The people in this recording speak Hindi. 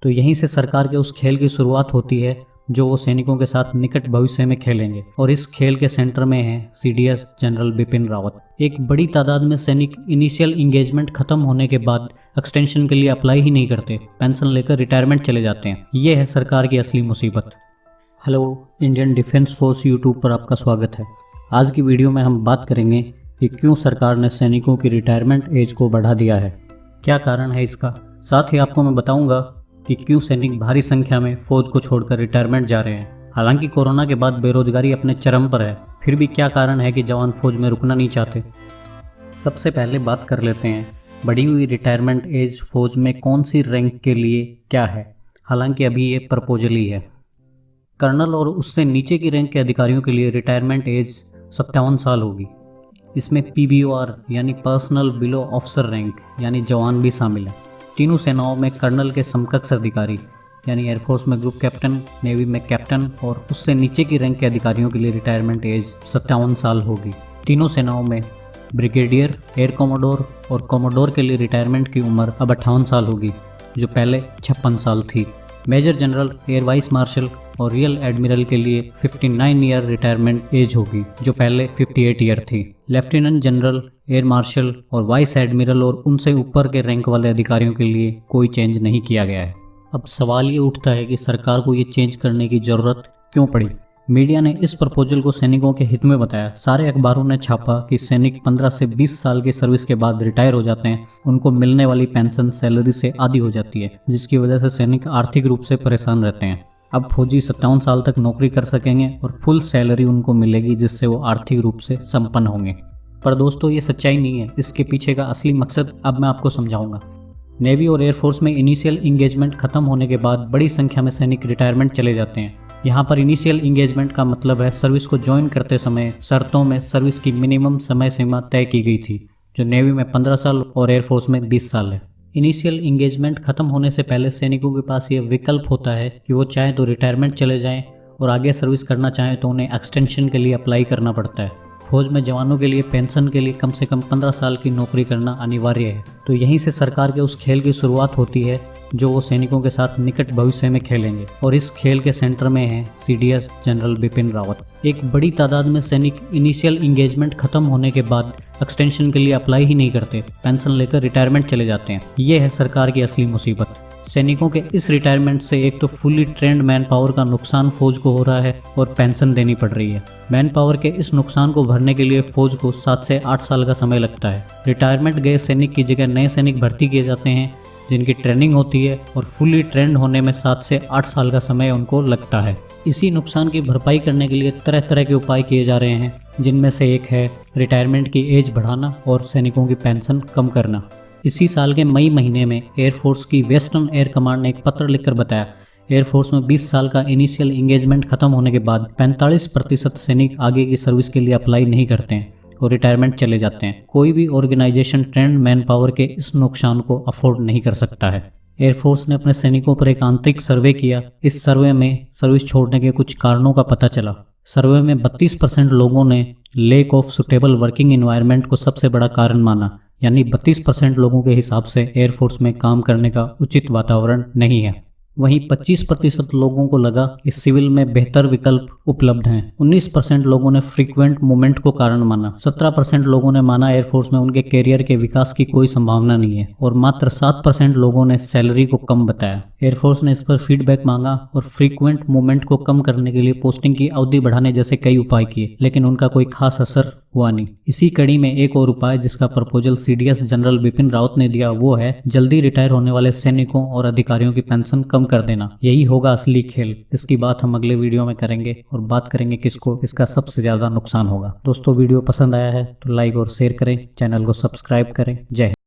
तो यहीं से सरकार के उस खेल की शुरुआत होती है जो वो सैनिकों के साथ निकट भविष्य में खेलेंगे। और इस खेल के सेंटर में है CDS जनरल बिपिन रावत। एक बड़ी तादाद में सैनिक इनिशियल इंगेजमेंट खत्म होने के बाद एक्सटेंशन के लिए अप्लाई ही नहीं करते, पेंशन लेकर रिटायरमेंट चले जाते हैं। ये है सरकार की असली मुसीबत। Hello, Indian defence force YouTube पर आपका स्वागत है। आज की वीडियो में हम बात करेंगे कि क्यों सरकार ने सैनिकों की रिटायरमेंट एज को बढ़ा दिया है, क्या कारण है इसका। साथ ही आपको मैं बताऊंगा कि क्यों सैनिक भारी संख्या में फौज को छोड़कर रिटायरमेंट जा रहे हैं। हालांकि कोरोना के बाद बेरोजगारी अपने चरम पर है, फिर भी क्या कारण है कि जवान फौज में रुकना नहीं चाहते। सबसे पहले बात कर लेते हैं बढ़ी हुई रिटायरमेंट एज फौज में कौन सी रैंक के लिए क्या है। हालांकि अभी ये प्रपोजल ही है। कर्नल और उससे नीचे की रैंक के अधिकारियों के लिए रिटायरमेंट एज 57 साल होगी। इसमें PBOR यानी पर्सनल बिलो ऑफिसर रैंक यानी जवान भी शामिल है। तीनों सेनाओं में कर्नल के समकक्ष अधिकारी यानी एयरफोर्स में ग्रुप कैप्टन, नेवी में कैप्टन और उससे नीचे की रैंक के अधिकारियों के लिए रिटायरमेंट एज 57 साल होगी। तीनों सेनाओं में ब्रिगेडियर, एयर कोमोडोर और कोमोडोर के लिए रिटायरमेंट की उम्र अब 58 साल होगी, जो पहले 56 साल थी। Major general, air vice marshal और रियल एडमिरल के लिए 59 ईयर रिटायरमेंट एज होगी, जो पहले 58 ईयर थी। लेफ्टिनेंट जनरल, एयर मार्शल और वाइस एडमिरल और उनसे ऊपर के रैंक वाले अधिकारियों के लिए कोई चेंज नहीं किया गया है। अब सवाल ये उठता है कि सरकार को ये चेंज करने की ज़रूरत क्यों पड़ी। मीडिया ने इस प्रपोजल को सैनिकों के हित में बताया। सारे अखबारों ने छापा कि सैनिक 15 से 20 साल की सर्विस के बाद रिटायर हो जाते हैं, उनको मिलने वाली पेंशन सैलरी से आधी हो जाती है, जिसकी वजह से सैनिक आर्थिक रूप से परेशान रहते हैं। अब फौजी 57 साल तक नौकरी कर सकेंगे और फुल सैलरी उनको मिलेगी, जिससे वो आर्थिक रूप से संपन्न होंगे। पर दोस्तों, ये सच्चाई नहीं है। इसके पीछे का असली मकसद अब मैं आपको समझाऊंगा। नेवी और एयरफोर्स में इनिशियल इंगेजमेंट खत्म होने के बाद बड़ी संख्या में सैनिक रिटायरमेंट चले जाते हैं। यहाँ पर इनिशियल इंगेजमेंट का मतलब है सर्विस को ज्वाइन करते समय शर्तों में सर्विस की मिनिमम समय सीमा तय की गई थी, जो नेवी में 15 साल और एयरफोर्स में 20 साल है। इनिशियल इंगेजमेंट खत्म होने से पहले सैनिकों के पास ये विकल्प होता है कि वो चाहे तो रिटायरमेंट चले जाएं और आगे सर्विस करना चाहें तो उन्हें एक्सटेंशन के लिए अप्लाई करना पड़ता है। फौज में जवानों के लिए पेंशन के लिए कम से कम 15 साल की नौकरी करना अनिवार्य है। तो यहीं से सरकार के उस खेल की शुरुआत होती है जो वो सैनिकों के साथ निकट भविष्य में खेलेंगे। और इस खेल के सेंटर में है CDS जनरल बिपिन रावत। एक बड़ी तादाद में सैनिक इनिशियल इंगेजमेंट खत्म होने के बाद एक्सटेंशन के लिए अप्लाई ही नहीं करते, पेंशन लेकर रिटायरमेंट चले जाते हैं। ये है सरकार की असली मुसीबत। सैनिकों के इस रिटायरमेंट से एक तो फुली ट्रेंड मैन पावर का नुकसान फौज को हो रहा है और पेंशन देनी पड़ रही है। मैन पावर के इस नुकसान को भरने के लिए फौज को 7 से 8 साल का समय लगता है। रिटायरमेंट गए सैनिक की जगह नए सैनिक भर्ती किए जाते हैं, जिनकी ट्रेनिंग होती है और फुली ट्रेंड होने में 7 से 8 साल का समय उनको लगता है। इसी नुकसान की भरपाई करने के लिए तरह तरह के उपाय किए जा रहे हैं, जिनमें से एक है रिटायरमेंट की एज बढ़ाना और सैनिकों की पेंशन कम करना। इसी साल के मई महीने में एयरफोर्स की वेस्टर्न एयर कमांड ने एक पत्र लिखकर बताया, एयरफोर्स में 20 साल का इनिशियल इंगेजमेंट खत्म होने के बाद 45% सैनिक आगे की सर्विस के लिए अप्लाई नहीं करते हैं और रिटायरमेंट चले जाते हैं। कोई भी ऑर्गेनाइजेशन ट्रेंड मैन पावर के इस नुकसान को अफोर्ड नहीं कर सकता है। एयरफोर्स ने अपने सैनिकों पर एक आंतरिक सर्वे किया। इस सर्वे में सर्विस छोड़ने के कुछ कारणों का पता चला। सर्वे में 32% लोगों ने lack of suitable working environment को सबसे बड़ा कारण माना, यानी 32% लोगों के हिसाब से एयरफोर्स में काम करने का उचित वातावरण नहीं है। वहीं 25% लोगों को लगा कि सिविल में बेहतर विकल्प उपलब्ध हैं। 19% लोगों ने फ्रीक्वेंट मूवमेंट को कारण माना। 17% लोगों ने माना एयरफोर्स में उनके कैरियर के विकास की कोई संभावना नहीं है और मात्र 7% लोगों ने सैलरी को कम बताया। एयरफोर्स ने इस पर फीडबैक मांगा और फ्रीक्वेंट मूवमेंट को कम करने के लिए पोस्टिंग की अवधि बढ़ाने जैसे कई उपाय किए, लेकिन उनका कोई खास असर हुआ नहीं। इसी कड़ी में एक और उपाय जिसका proposal CDS general Bipin Rawat ने दिया, वो है जल्दी रिटायर होने वाले सैनिकों और अधिकारियों की पेंशन कम कर देना। यही होगा असली खेल। इसकी बात हम अगले वीडियो में करेंगे और बात करेंगे किसको इसका सबसे ज्यादा नुकसान होगा। दोस्तों, वीडियो पसंद आया है तो लाइक और शेयर करें, चैनल को सब्सक्राइब करें। जय हिंद।